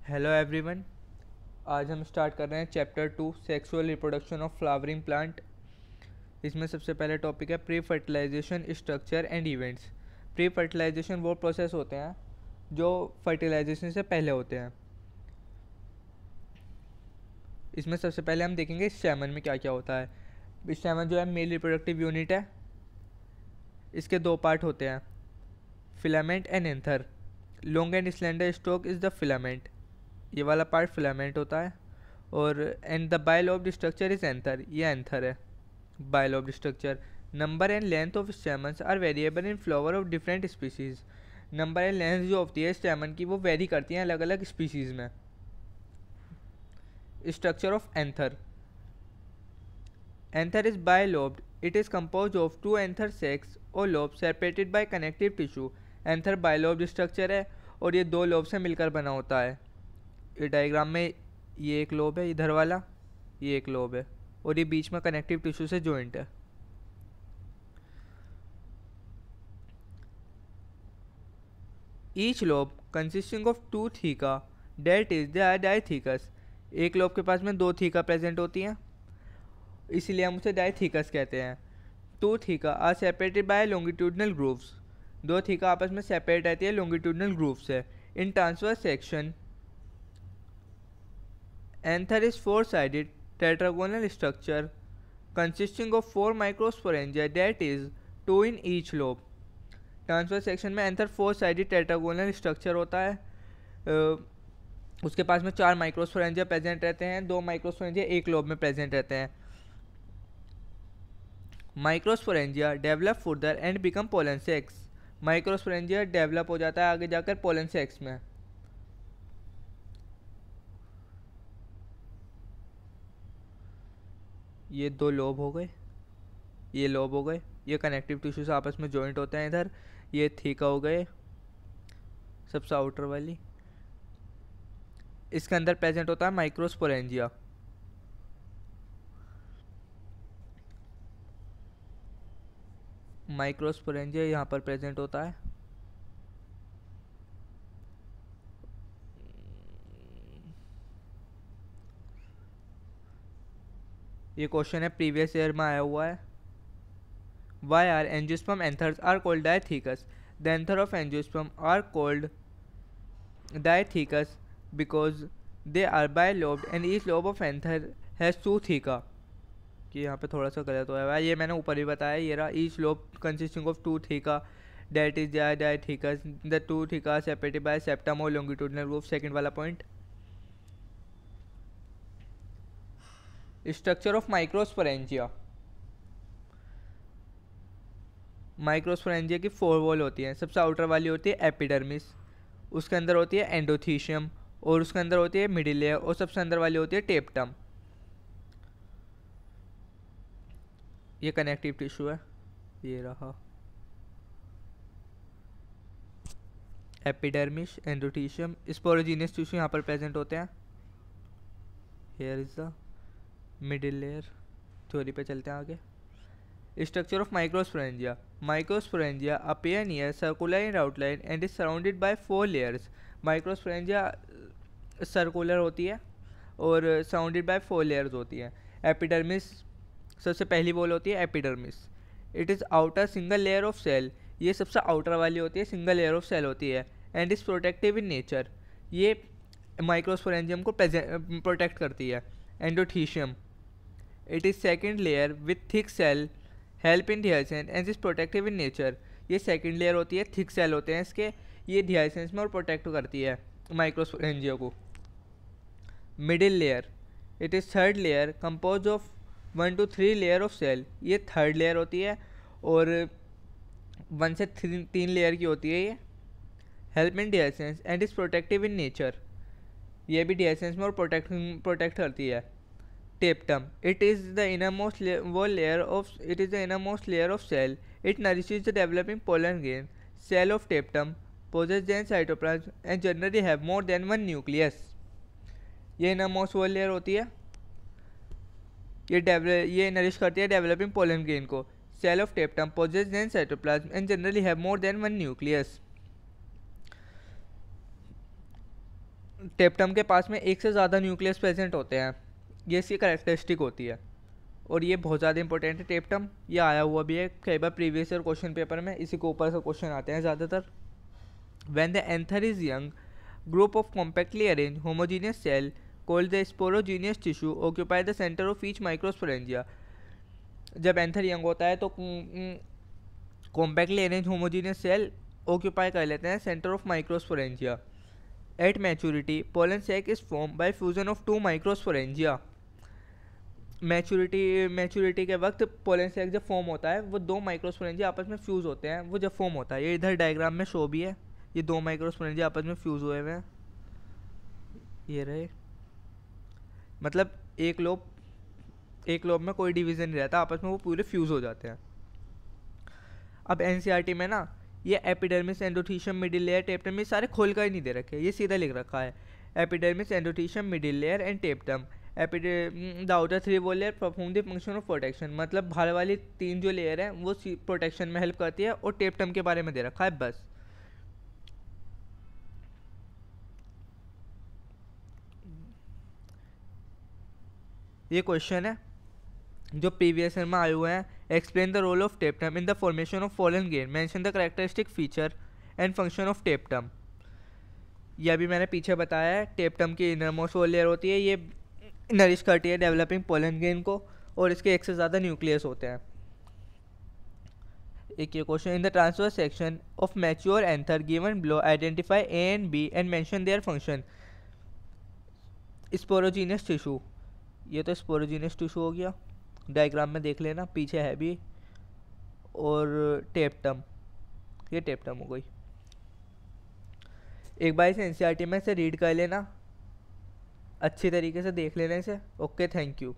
Hello everyone. आज हम start कर रहे हैं chapter 2 sexual reproduction of flowering plant. इसमें सबसे पहले टॉपिक है pre fertilization structure and events. Pre fertilization वो प्रोसेस होते हैं जो फर्टिलाइजेशन से पहले होते हैं। इसमें सबसे पहले हम देखेंगे स्टैमन में क्या क्या होता है। स्टैमन जो है मेल रिप्रोडक्टिव यूनिट है। इसके दो पार्ट होते हैं, filament and anther. Long and slender stalk is the filament, ये वाला पार्ट फिलामेंट होता है। और and the bilobed structure is anther, ये एंथर है bilobed structure. Number and length of stamens are variable in flower of different species. Number and length जो होती है स्टेमन की वो वेरी करती हैं अलग अलग स्पीसीज में। Structure of anther. Anther is bilobed, it is composed of two anther sacs और lobe separated by connective tissue. Anther bilobed structure है और ये दो लोब से मिलकर बना होता है। ये डायग्राम में ये एक लोब है, इधर वाला ये एक लोब है और ये बीच में कनेक्टिव टिश्यू से जॉइंट है। Each lobe consisting of two theca, that is the dithecous. एक लोब के पास में दो थीका प्रेजेंट होती हैं, इसीलिए हम उसे डायथीकस कहते हैं। Two theca are separated by longitudinal grooves. दो थीका आपस में सेपरेट रहती है लॉन्गिट्यूडनल ग्रूव से। In transverse section Anther is four-sided tetragonal structure consisting of four microsporangia, that is, two in each lobe. Transverse section में anther four sided tetragonal structure होता है। उसके पास में चार माइक्रोस्पोरेंजिया प्रेजेंट रहते हैं, दो माइक्रोस्पोरेंजिया एक लोब में प्रेजेंट रहते हैं। Microsporangia develop further and become pollen sacs. Microsporangia develop हो जाता है आगे जाकर पोलन सेक्स में। ये दो लोब हो गए, ये लोब हो गए, ये कनेक्टिव टिश्यूज आपस में जॉइंट होते हैं इधर। ये थीका हो गए सबसे आउटर वाली। इसके अंदर प्रेजेंट होता है माइक्रोस्पोरेंजिया। माइक्रोस्पोरेंजिया यहाँ पर प्रेजेंट होता है। ये क्वेश्चन है प्रीवियस ईयर में आया हुआ है। Why are angiosperm anthers are called diathecous? The anther of angiosperm are called diathecous because they are bilobed and each lobe of anther has two theca. कि यहाँ पे थोड़ा सा गलत हुआ है, ये मैंने ऊपर ही बताया। ये रहा each lobe consisting of two theca, that is diathecous. The two theca are separated by septum or longitudinal groove. Second वाला point. Structure of microsporangia. Microsporangia की फोर वॉल होती हैं। सबसे आउटर वाली होती है एपिडर्मिस, उसके अंदर होती है एंडोथीशियम और उसके अंदर होती है मिडिल लेयर और सबसे अंदर वाली होती है टेप्टम। ये कनेक्टिव टिश्यू है, ये रहा एपिडर्मिस एंडोथीशियम। स्पोरोजीनियस टिश्यू यहाँ पर प्रेजेंट होते हैं। Here is the middle layer. Theory पे चलते हैं आगे। Structure of microsporangia. Microsporangia appear near circular in outline and is surrounded by four layers. Microsporangia circular होती है और surrounded by four layers होती है। Epidermis सबसे पहली वॉल होती है epidermis. It is outer single layer of cell, ये सबसे आउटर वाली होती है, सिंगल लेयर ऑफ सेल होती है। And is protective in nature, ये माइक्रोस्पोरेंजियम को प्रोटेक्ट करती है। Endothecium, it is second layer with thick cell help in dehiscence and is protective in nature. ये सेकंड लेयर होती है, थिक सेल होते हैं इसके, ये डिहाइसेंस में और प्रोटेक्ट करती है माइक्रोस्पोरेंजिया को। Middle layer, it is third layer compose of 1 to 3 layer of cell, ये थर्ड लेयर होती है और 1 से 3 लेयर की होती है ये। Help in dehiscence and is protective in nature, ये भी डिहाइसेंस में और प्रोटेक्ट करती है। Tapetum, it is the innermost layer of cell. It nourishes the developing pollen grain. Cell of tapetum possess dense cytoplasm and generally have more than one nucleus. ये innermost wall layer होती है, ये nourish करती है developing pollen grain को। Cell of tapetum possess then cytoplasm and generally have more than one nucleus. Tapetum के पास में एक से ज़्यादा न्यूक्लियस प्रेजेंट होते हैं, ये इसकी करेक्टरिस्टिक होती है। और ये बहुत ज़्यादा इंपॉर्टेंट है टेप्टम, ये आया हुआ भी है कई बार प्रीवियस ईयर क्वेश्चन पेपर में, इसी के ऊपर से क्वेश्चन आते हैं ज़्यादातर। When the anther is young, group of compactly arrange homogeneous cell called the sporogenous tissue occupy the centre of each microsporangia. जब एंथर यंग होता है तो compactly arrange homogeneous cell occupy कर लेते हैं centre of microsporangia. At maturity pollen sac is form by fusion of two microsporangia. Maturity के वक्त pollen sac जब फॉर्म होता है वो दो माइक्रोस्पोरेंजिया आपस में फ्यूज़ होते हैं, वो जब फॉर्म होता है, ये इधर डायग्राम में शो भी है, ये दो माइक्रोस्पोरेंजिया आपस में फ्यूज़ हुए हुए हैं, ये रहे। मतलब एक लोब में कोई डिवीज़न नहीं रहता, आपस में वो पूरे फ्यूज़ हो जाते हैं। अब एनसीईआरटी में ना ये एपिडर्मिस, एंडोथीशियम, मिडिल लेयर, टेप्टम, ये सारे खोल कर ही नहीं दे रखे, ये सीधा लिख रखा है epidermis, endothecium, middle layer and टेप्टम। The outer 3 wall layer perform the function of protection, मतलब बाहर वाली 3 जो लेयर है वो प्रोटेक्शन में हेल्प करती है, और टेप्टम के बारे में दे रखा है बस। ये क्वेश्चन है जो प्रीवियस ईयर में आए हुए हैं। Explain the role of tapetum in the formation of pollen grain, mention the characteristic feature and function of tapetum. ये अभी मैंने पीछे बताया है, टेप्टम की इनरमोस्ट वॉल लेयर होती है, ये नरिश करती है डेवलपिंग पोलन ग्रेन को, और इसके एक से ज़्यादा न्यूक्लियस होते हैं। एक ये question, in the transfer section of mature anther given below identify A and B and mention their function. Sporogenous tissue, ये तो स्पोरोजीनियस टिश्यू हो गया, डायग्राम में देख लेना पीछे है भी, और टेप्टम, ये टेप्टम हो गई। एक बार इस एनसीईआरटी में से रीड कर लेना, अच्छी तरीके से देख लेना इसे। Okay, thank you.